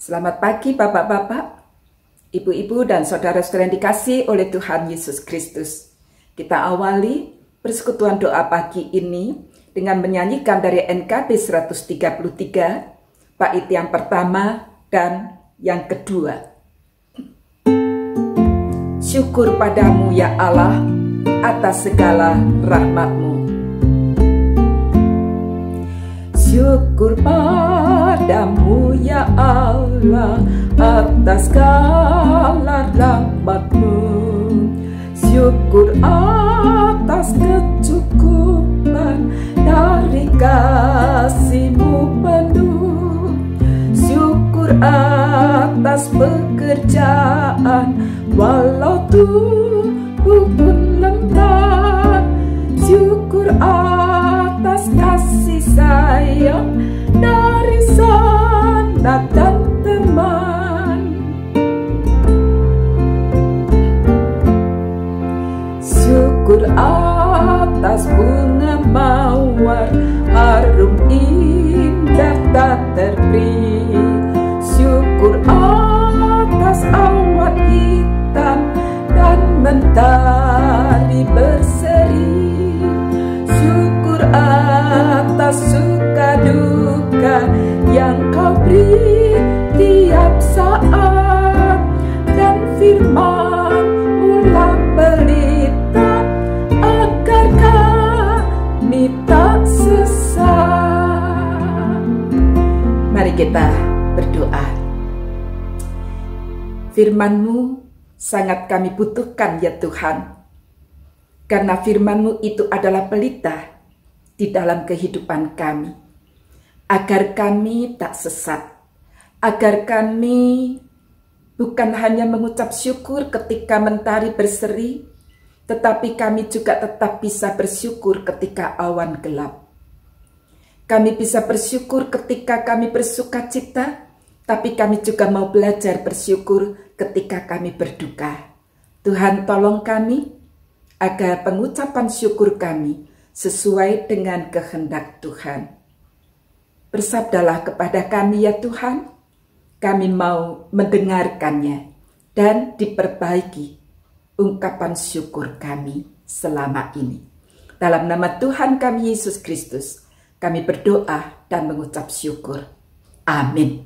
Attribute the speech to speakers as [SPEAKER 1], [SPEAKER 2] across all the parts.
[SPEAKER 1] Selamat pagi Bapak-Bapak, Ibu-ibu dan saudara-saudara yang dikasihi oleh Tuhan Yesus Kristus. Kita awali persekutuan doa pagi ini dengan menyanyikan dari NKB 133, bait yang pertama dan yang kedua. Syukur padamu ya Allah atas segala rahmat-Mu. Syukur padamu ya Allah atas segala rahmat-Mu. Syukur atas kecukupan dari kasih-Mu penuh. Syukur atas pekerjaan walau tubuh pun lemah. Syukur atas kasih sayang dari sanak dan teman. Syukur atas bunga mawar harum indah tak teri. Syukur atas awan hitam dan mentari berseri. Syukur atas suka duka yang Kau beri tiap saat, dan firman-Mu pelita agar kami tak sesat. Mari kita berdoa. Firman-Mu sangat kami butuhkan ya Tuhan, karena firman-Mu itu adalah pelita di dalam kehidupan kami, agar kami tak sesat, agar kami bukan hanya mengucap syukur ketika mentari berseri, tetapi kami juga tetap bisa bersyukur ketika awan gelap. Kami bisa bersyukur ketika kami bersuka cita, tapi kami juga mau belajar bersyukur ketika kami berduka. Tuhan tolong kami agar pengucapan syukur kami sesuai dengan kehendak Tuhan. Bersabdalah kepada kami ya Tuhan, kami mau mendengarkannya dan diperbaiki ungkapan syukur kami selama ini. Dalam nama Tuhan kami Yesus Kristus, kami berdoa dan mengucap syukur. Amin.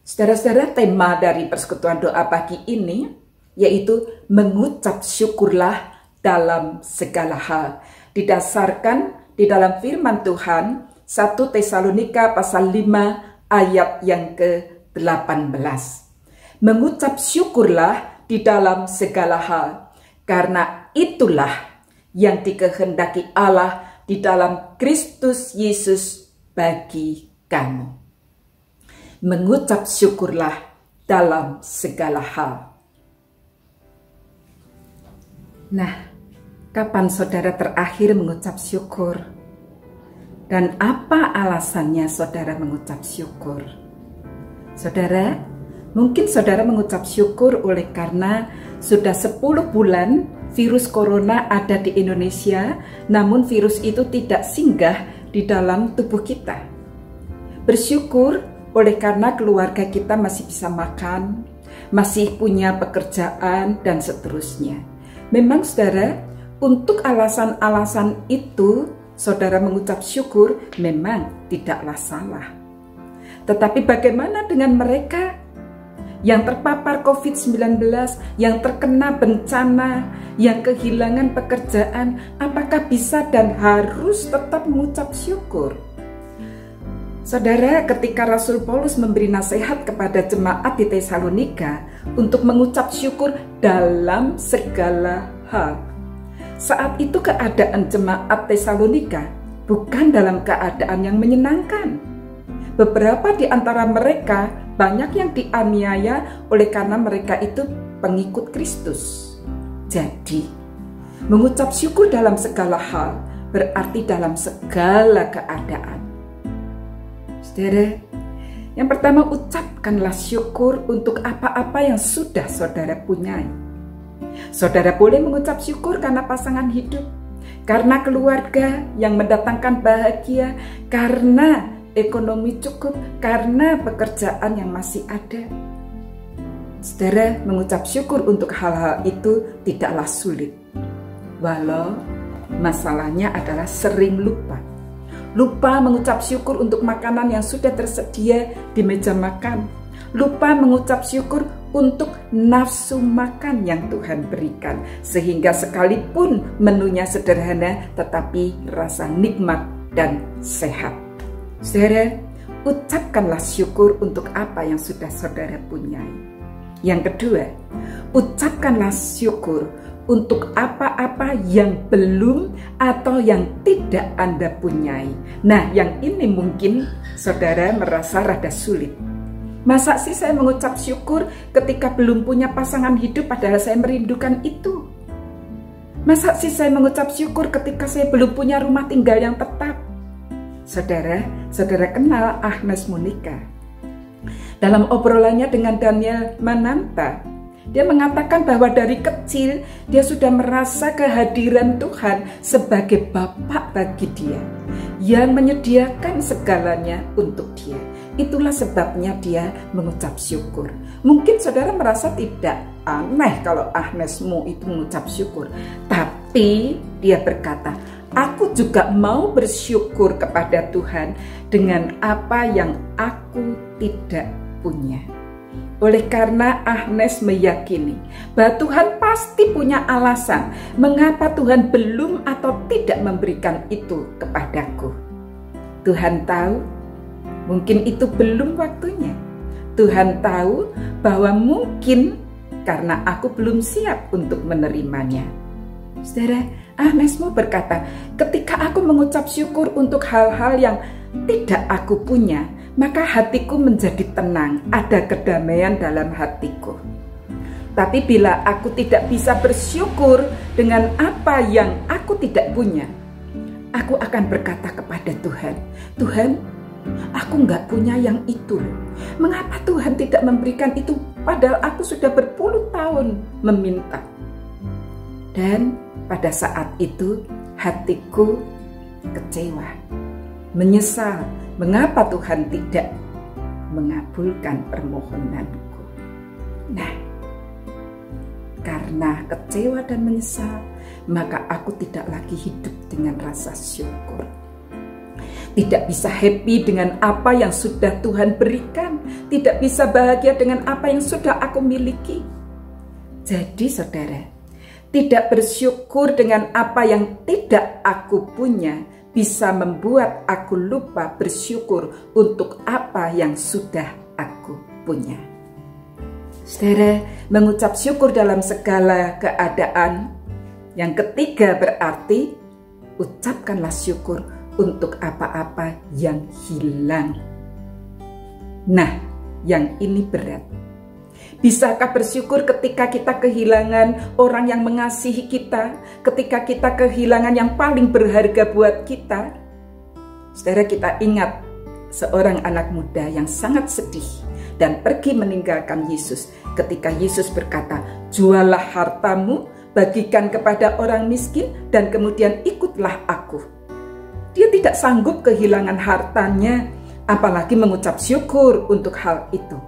[SPEAKER 1] Saudara-saudara, tema dari persekutuan doa pagi ini yaitu mengucap syukurlah dalam segala hal. Didasarkan di dalam firman Tuhan 1 Tesalonika pasal 5 ayat yang ke-18. Mengucap syukurlah di dalam segala hal, karena itulah yang dikehendaki Allah di dalam Kristus Yesus bagi kamu. Mengucap syukurlah dalam segala hal. Nah, kapan saudara terakhir mengucap syukur? Dan apa alasannya saudara mengucap syukur? Saudara, mungkin saudara mengucap syukur oleh karena sudah 10 bulan virus corona ada di Indonesia, namun virus itu tidak singgah di dalam tubuh kita. Bersyukur oleh karena keluarga kita masih bisa makan, masih punya pekerjaan, dan seterusnya. Memang saudara, untuk alasan-alasan itu saudara mengucap syukur memang tidaklah salah. Tetapi bagaimana dengan mereka yang terpapar COVID-19, yang terkena bencana, yang kehilangan pekerjaan? Apakah bisa dan harus tetap mengucap syukur? Saudara, ketika Rasul Paulus memberi nasihat kepada jemaat di Tesalonika untuk mengucap syukur dalam segala hal, saat itu keadaan jemaat Tesalonika bukan dalam keadaan yang menyenangkan. Beberapa di antara mereka banyak yang dianiaya oleh karena mereka itu pengikut Kristus. Jadi, mengucap syukur dalam segala hal berarti dalam segala keadaan. Saudara, yang pertama, ucapkanlah syukur untuk apa-apa yang sudah saudara punyai. Saudara boleh mengucap syukur karena pasangan hidup, karena keluarga yang mendatangkan bahagia, karena ekonomi cukup, karena pekerjaan yang masih ada. Saudara, mengucap syukur untuk hal-hal itu tidaklah sulit. Walau masalahnya adalah sering lupa. Lupa mengucap syukur untuk makanan yang sudah tersedia di meja makan. Lupa mengucap syukur untuk nafsu makan yang Tuhan berikan. Sehingga sekalipun menunya sederhana, tetapi rasa nikmat dan sehat. Saudara, ucapkanlah syukur untuk apa yang sudah saudara punyai. Yang kedua, ucapkanlah syukur untuk apa-apa yang belum atau yang tidak Anda punyai. Nah, yang ini mungkin saudara merasa rada sulit. Masa sih saya mengucap syukur ketika belum punya pasangan hidup padahal saya merindukan itu? Masa sih saya mengucap syukur ketika saya belum punya rumah tinggal yang tetap? Saudara kenal Agnes Monica. Dalam obrolannya dengan Daniel Mananta, dia mengatakan bahwa dari kecil dia sudah merasa kehadiran Tuhan sebagai Bapa bagi dia, yang menyediakan segalanya untuk dia. Itulah sebabnya dia mengucap syukur. Mungkin saudara merasa tidak aneh kalau Agnesmu itu mengucap syukur, tapi dia berkata, aku juga mau bersyukur kepada Tuhan dengan apa yang aku tidak punya. Oleh karena Agnes meyakini bahwa Tuhan pasti punya alasan mengapa Tuhan belum atau tidak memberikan itu kepadaku. Tuhan tahu, mungkin itu belum waktunya. Tuhan tahu bahwa mungkin karena aku belum siap untuk menerimanya. Saudara, Agnesmu berkata, ketika aku mengucap syukur untuk hal-hal yang tidak aku punya, maka hatiku menjadi tenang, ada kedamaian dalam hatiku. Tapi bila aku tidak bisa bersyukur dengan apa yang aku tidak punya, aku akan berkata kepada Tuhan, Tuhan, aku nggak punya yang itu. Mengapa Tuhan tidak memberikan itu padahal aku sudah berpuluh tahun meminta? Dan pada saat itu hatiku kecewa, menyesal mengapa Tuhan tidak mengabulkan permohonanku. Nah, karena kecewa dan menyesal, maka aku tidak lagi hidup dengan rasa syukur. Tidak bisa happy dengan apa yang sudah Tuhan berikan, tidak bisa bahagia dengan apa yang sudah aku miliki. Jadi saudara, tidak bersyukur dengan apa yang tidak aku punya bisa membuat aku lupa bersyukur untuk apa yang sudah aku punya. Saudara, mengucap syukur dalam segala keadaan. Yang ketiga berarti ucapkanlah syukur untuk apa-apa yang hilang. Nah, yang ini berat. Bisakah bersyukur ketika kita kehilangan orang yang mengasihi kita, ketika kita kehilangan yang paling berharga buat kita? Saudara, kita ingat seorang anak muda yang sangat sedih dan pergi meninggalkan Yesus ketika Yesus berkata, jualah hartamu, bagikan kepada orang miskin, dan kemudian ikutlah aku. Dia tidak sanggup kehilangan hartanya, apalagi mengucap syukur untuk hal itu.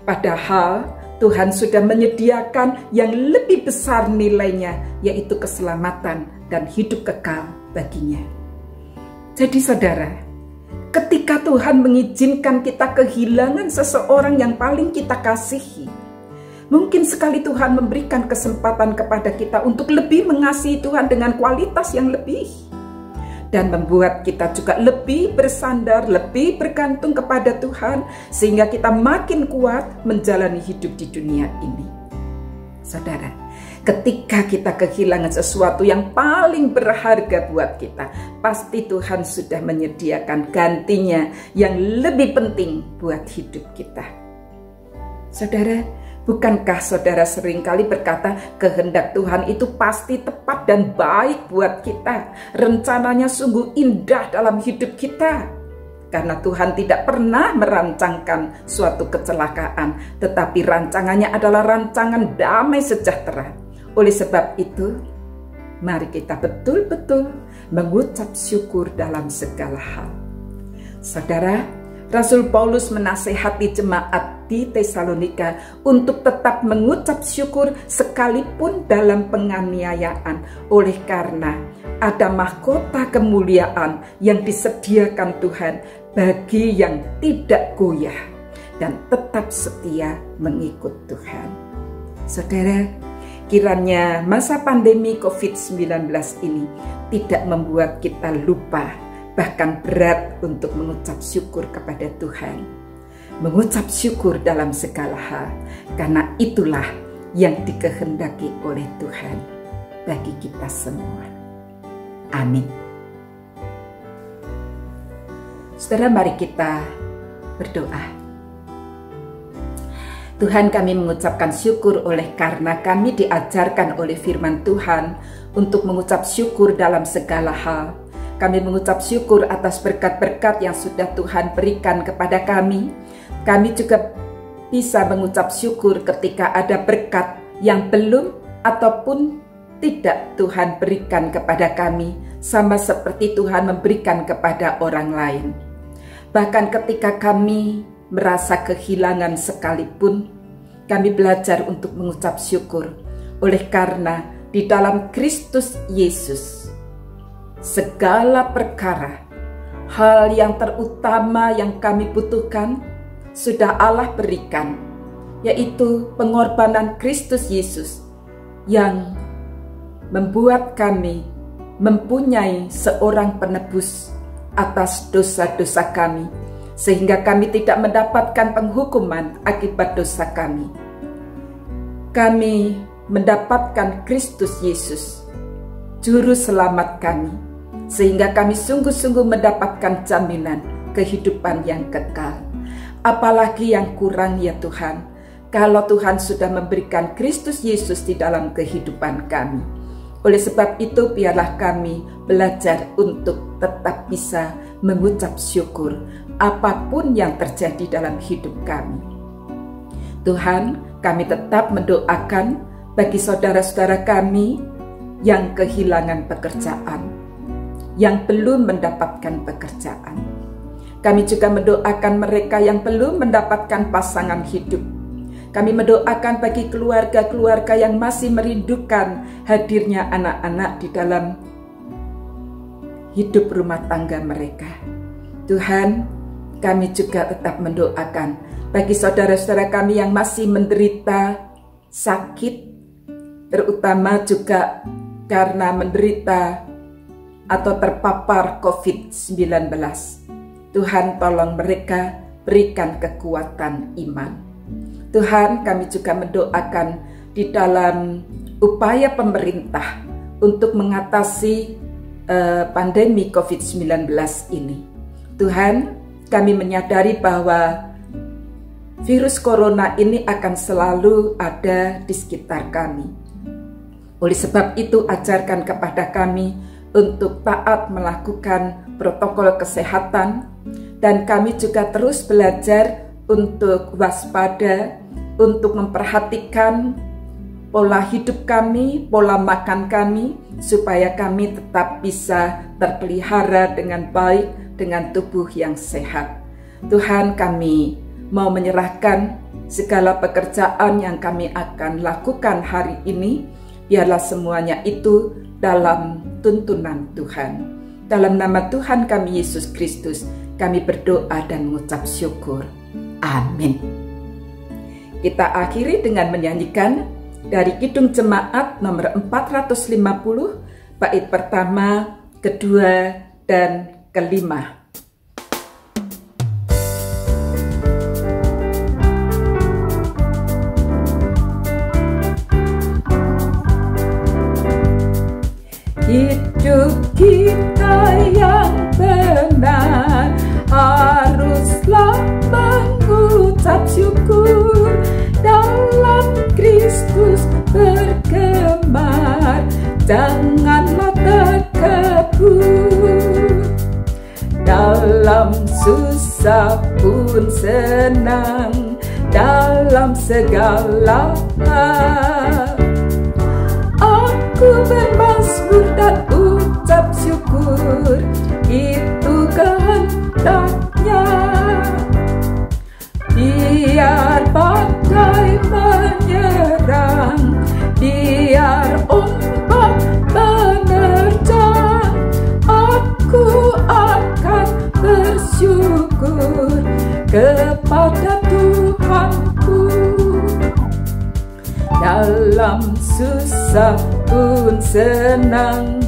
[SPEAKER 1] Padahal Tuhan sudah menyediakan yang lebih besar nilainya, yaitu keselamatan dan hidup kekal baginya. Jadi saudara, ketika Tuhan mengizinkan kita kehilangan seseorang yang paling kita kasihi, mungkin sekali Tuhan memberikan kesempatan kepada kita untuk lebih mengasihi Tuhan dengan kualitas yang lebih, dan membuat kita juga lebih bersandar, lebih bergantung kepada Tuhan, sehingga kita makin kuat menjalani hidup di dunia ini. Saudara, ketika kita kehilangan sesuatu yang paling berharga buat kita, pasti Tuhan sudah menyediakan gantinya yang lebih penting buat hidup kita. Saudara, bukankah saudara seringkali berkata kehendak Tuhan itu pasti tepat dan baik buat kita? Rencananya sungguh indah dalam hidup kita. Karena Tuhan tidak pernah merancangkan suatu kecelakaan, tetapi rancangannya adalah rancangan damai sejahtera. Oleh sebab itu, mari kita betul-betul mengucap syukur dalam segala hal. Saudara, Rasul Paulus menasehati jemaat di Tesalonika untuk tetap mengucap syukur sekalipun dalam penganiayaan, oleh karena ada mahkota kemuliaan yang disediakan Tuhan bagi yang tidak goyah dan tetap setia mengikut Tuhan. Saudara, kiranya masa pandemi COVID-19 ini tidak membuat kita lupa, bahkan berat untuk mengucap syukur kepada Tuhan. Mengucap syukur dalam segala hal, karena itulah yang dikehendaki oleh Tuhan bagi kita semua. Amin. Saudara, mari kita berdoa. Tuhan, kami mengucapkan syukur oleh karena kami diajarkan oleh firman Tuhan untuk mengucap syukur dalam segala hal. Kami mengucap syukur atas berkat-berkat yang sudah Tuhan berikan kepada kami. Kami juga bisa mengucap syukur ketika ada berkat yang belum ataupun tidak Tuhan berikan kepada kami, sama seperti Tuhan memberikan kepada orang lain. Bahkan ketika kami merasa kehilangan sekalipun, kami belajar untuk mengucap syukur, oleh karena di dalam Kristus Yesus segala perkara, hal yang terutama yang kami butuhkan sudah Allah berikan, yaitu pengorbanan Kristus Yesus yang membuat kami mempunyai seorang penebus atas dosa-dosa kami, sehingga kami tidak mendapatkan penghukuman akibat dosa kami. Kami mendapatkan Kristus Yesus, Juru Selamat kami, sehingga kami sungguh-sungguh mendapatkan jaminan kehidupan yang kekal. Apalagi yang kurang ya Tuhan, kalau Tuhan sudah memberikan Kristus Yesus di dalam kehidupan kami. Oleh sebab itu, biarlah kami belajar untuk tetap bisa mengucap syukur apapun yang terjadi dalam hidup kami. Tuhan, kami tetap mendoakan bagi saudara-saudara kami yang kehilangan pekerjaan, yang belum mendapatkan pekerjaan. Kami juga mendoakan mereka yang belum mendapatkan pasangan hidup. Kami mendoakan bagi keluarga-keluarga yang masih merindukan hadirnya anak-anak di dalam hidup rumah tangga mereka. Tuhan, kami juga tetap mendoakan bagi saudara-saudara kami yang masih menderita sakit, terutama juga karena menderita atau terpapar COVID-19. Tuhan, tolong mereka, berikan kekuatan iman. Tuhan, kami juga mendoakan di dalam upaya pemerintah untuk mengatasi pandemi COVID-19 ini. Tuhan, kami menyadari bahwa virus corona ini akan selalu ada di sekitar kami. Oleh sebab itu, ajarkan kepada kami untuk taat melakukan protokol kesehatan, dan kami juga terus belajar untuk waspada, untuk memperhatikan pola hidup kami, pola makan kami, supaya kami tetap bisa terpelihara dengan baik, dengan tubuh yang sehat. Tuhan, kami mau menyerahkan segala pekerjaan yang kami akan lakukan hari ini, biarlah semuanya itu dalam tuntunan Tuhan. Dalam nama Tuhan kami Yesus Kristus, kami berdoa dan mengucap syukur. Amin. Kita akhiri dengan menyanyikan dari Kidung Jemaat nomor 450, bait pertama, kedua, dan kelima. Hidup kita yang benar haruslah mengucap syukur, dalam Kristus bergemar, janganlah terkebur. Dalam susah pun senang, dalam segala hal aku bermazmur dan ucap syukur, itu kehendak badai menyerang, biar ombak menerjang, aku akan bersyukur kepada Tuhanku. Dalam susah pun senang,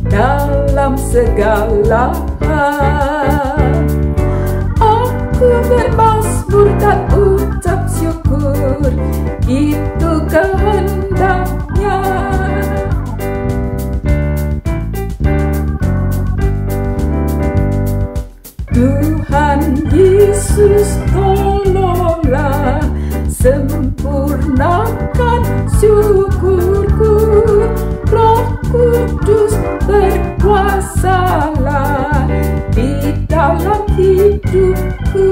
[SPEAKER 1] dalam segala hal, aku bermazmur dan ucap syukur, itu kehendaknya. Tuhan Yesus, tolonglah sempurnakan syukurku. Roh Kudus berkuasalah di dalam hidupku.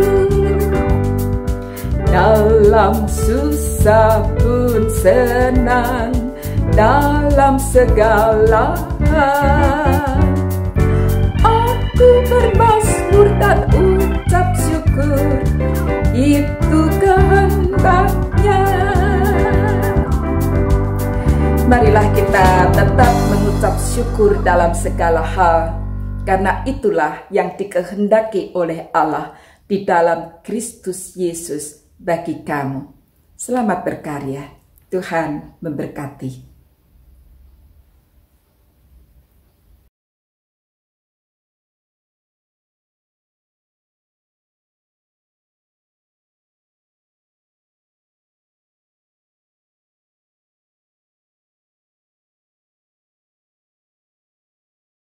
[SPEAKER 1] Dalam susah pun senang, dalam segala hal, aku bermazmur dan ucap syukur, itu kehendaknya. Marilah kita tetap mengucap syukur dalam segala hal, karena itulah yang dikehendaki oleh Allah di dalam Kristus Yesus bagi kamu. Selamat berkarya. Tuhan memberkati.